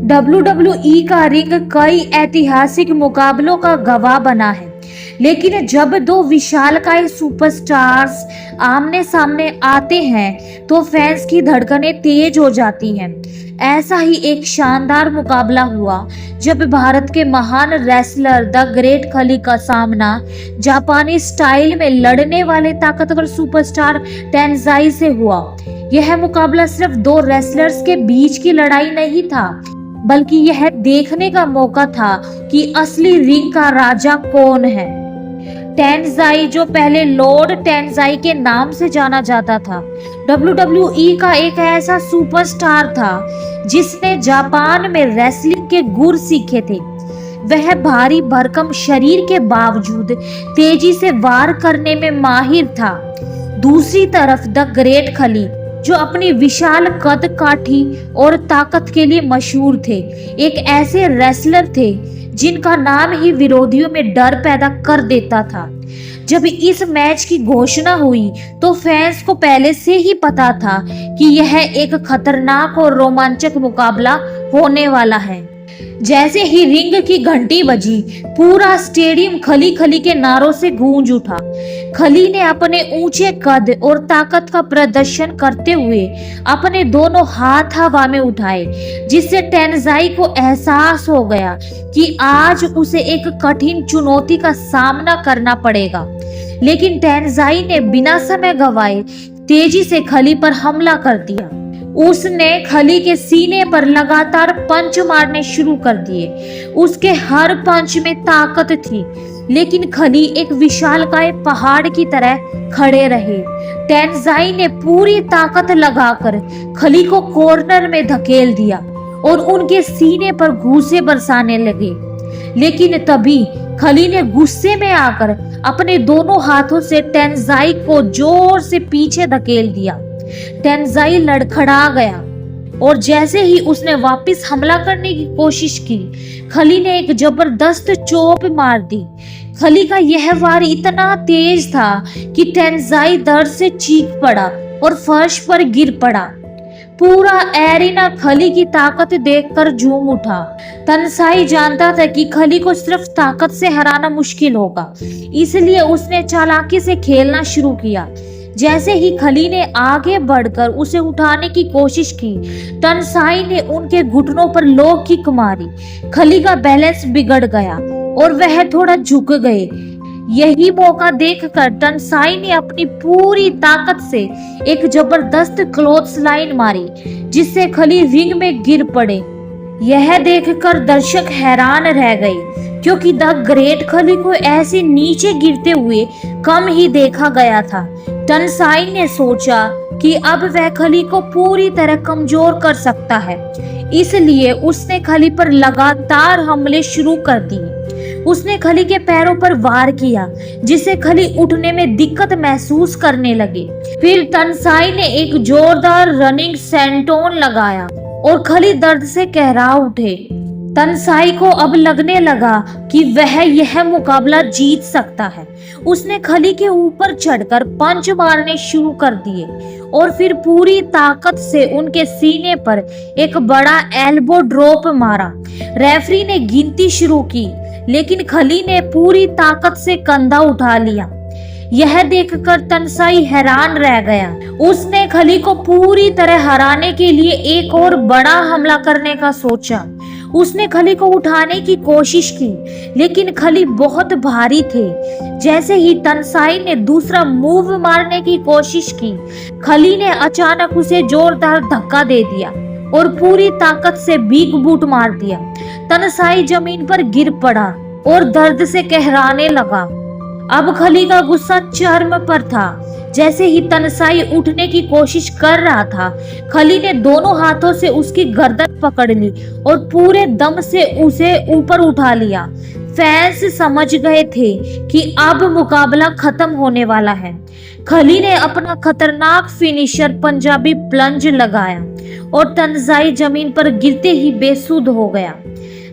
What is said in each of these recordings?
WWE का ring कई ऐतिहासिक मुकाबलों का गवाह बना है, लेकिन जब दो विशालकाय सुपरस्टार्स आमने सामने आते हैं तो फैंस की धड़कनें तेज हो जाती हैं। ऐसा ही एक शानदार मुकाबला हुआ जब भारत के महान रेसलर द ग्रेट खली का सामना जापानी स्टाइल में लड़ने वाले ताकतवर सुपरस्टार टेंजाई से हुआ। यह मुकाबला सिर्फ दो रेसलर्स के बीच की लड़ाई नहीं था, बल्कि यह देखने का मौका था कि असली रिंग का राजा कौन है। टेंजाई, जो पहले लॉर्ड टेंजाई के नाम से जाना जाता था, WWE का एक ऐसा सुपरस्टार था जिसने जापान में रेसलिंग के गुर सीखे थे। वह भारी भरकम शरीर के बावजूद तेजी से वार करने में माहिर था। दूसरी तरफ द ग्रेट खली, जो अपनी विशाल कद काठी और ताकत के लिए मशहूर थे, एक ऐसे रेसलर थे जिनका नाम ही विरोधियों में डर पैदा कर देता था। जब इस मैच की घोषणा हुई तो फैंस को पहले से ही पता था कि यह एक खतरनाक और रोमांचक मुकाबला होने वाला है। जैसे ही रिंग की घंटी बजी, पूरा स्टेडियम खली खली के नारों से गूंज उठा। खली ने अपने ऊंचे कद और ताकत का प्रदर्शन करते हुए अपने दोनों हाथ हवा में उठाए, जिससे टेंजाई को एहसास हो गया कि आज उसे एक कठिन चुनौती का सामना करना पड़ेगा। लेकिन टेंजाई ने बिना समय गंवाए तेजी से खली पर हमला कर दिया। उसने खली के सीने पर लगातार पंच मारने शुरू कर दिए। उसके हर पंच में ताकत थी, लेकिन खली एक विशालकाय पहाड़ की तरह खड़े रहे। टेंजाई ने पूरी ताकत लगाकर खली को कॉर्नर में धकेल दिया और उनके सीने पर घूंसे बरसाने लगे। लेकिन तभी खली ने गुस्से में आकर अपने दोनों हाथों से टेंजाई को जोर से पीछे धकेल दिया। टेंजाई लड़खड़ा गया और जैसे ही उसने वापस हमला करने की कोशिश की, खली ने एक जबरदस्त चोप मार दी। खली का यह वार इतना तेज था कि टेंजाई दर्द से चीख पड़ा और फर्श पर गिर पड़ा। पूरा एरिना खली की ताकत देखकर झूम उठा। टेंजाई जानता था कि खली को सिर्फ ताकत से हराना मुश्किल होगा, इसलिए उसने चालाकी से खेलना शुरू किया। जैसे ही खली ने आगे बढ़कर उसे उठाने की कोशिश की, टेंजाई ने उनके घुटनों पर लो किक मारी। खली का बैलेंस बिगड़ गया और वह थोड़ा झुक गए। यही मौका देखकर टेंजाई ने अपनी पूरी ताकत से एक जबरदस्त क्लॉथस्लाइन मारी, जिससे खली रिंग में गिर पड़े। यह देखकर दर्शक हैरान रह गए, क्योंकि द ग्रेट खली को ऐसे नीचे गिरते हुए कम ही देखा गया था। टेंजाई ने सोचा कि अब वह खली को पूरी तरह कमजोर कर सकता है, इसलिए उसने खली पर लगातार हमले शुरू कर दिए। उसने खली के पैरों पर वार किया, जिससे खली उठने में दिक्कत महसूस करने लगे। फिर टेंजाई ने एक जोरदार रनिंग सेंटोन लगाया और खली दर्द से कहरा उठे। टेंजाई को अब लगने लगा कि वह यह मुकाबला जीत सकता है। उसने खली के ऊपर चढ़कर पंच मारने शुरू कर दिए और फिर पूरी ताकत से उनके सीने पर एक बड़ा एल्बो ड्रॉप मारा। रेफरी ने गिनती शुरू की, लेकिन खली ने पूरी ताकत से कंधा उठा लिया। यह देखकर टेंजाई हैरान रह गया। उसने खली को पूरी तरह हराने के लिए एक और बड़ा हमला करने का सोचा। उसने खली को उठाने की कोशिश की, लेकिन खली बहुत भारी थे। जैसे ही टेंजाई ने दूसरा मूव मारने की कोशिश की, खली ने अचानक उसे जोरदार धक्का दे दिया और पूरी ताकत से बिग बूट मार दिया। टेंजाई जमीन पर गिर पड़ा और दर्द से कहराने लगा। अब खली का गुस्सा चरम पर था। जैसे ही टेंजाई उठने की कोशिश कर रहा था, खली ने दोनों हाथों से उसकी गर्दन पकड़ ली और पूरे दम से उसे ऊपर उठा लिया। फैंस समझ गए थे कि अब मुकाबला खत्म होने वाला है। खली ने अपना खतरनाक फिनिशर पंजाबी प्लंज लगाया और टेंजाई जमीन पर गिरते ही बेसुध हो गया।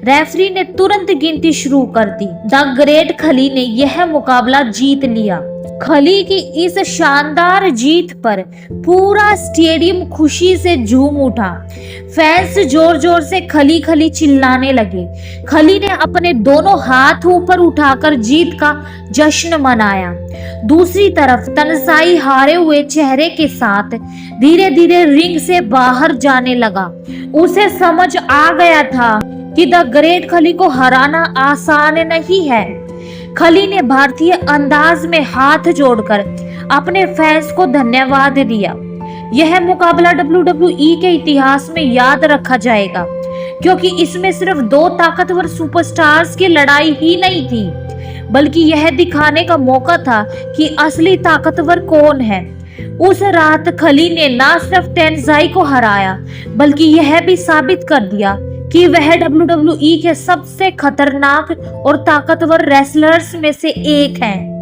रेफरी ने तुरंत गिनती शुरू कर दी। द ग्रेट खली ने यह मुकाबला जीत लिया। खली की इस शानदार जीत पर पूरा स्टेडियम खुशी से झूम उठा। फैंस जोर जोर से खली खली चिल्लाने लगे। खली ने अपने दोनों हाथ ऊपर उठाकर जीत का जश्न मनाया। दूसरी तरफ तन्साई हारे हुए चेहरे के साथ धीरे धीरे रिंग से बाहर जाने लगा। उसे समझ आ गया था कि द ग्रेट खली को हराना आसान नहीं है। खली ने भारतीय अंदाज में हाथ जोड़कर अपने फैंस को धन्यवाद दिया। यह मुकाबला WWE के इतिहास में याद रखा जाएगा, क्योंकि इसमें सिर्फ दो ताकतवर सुपरस्टार्स की लड़ाई ही नहीं थी, बल्कि यह दिखाने का मौका था कि असली ताकतवर कौन है। उस रात खली ने न सिर्फ टेंसाई को हराया, बल्कि यह भी साबित कर दिया कि वह WWE के सबसे खतरनाक और ताकतवर रेसलर्स में से एक हैं।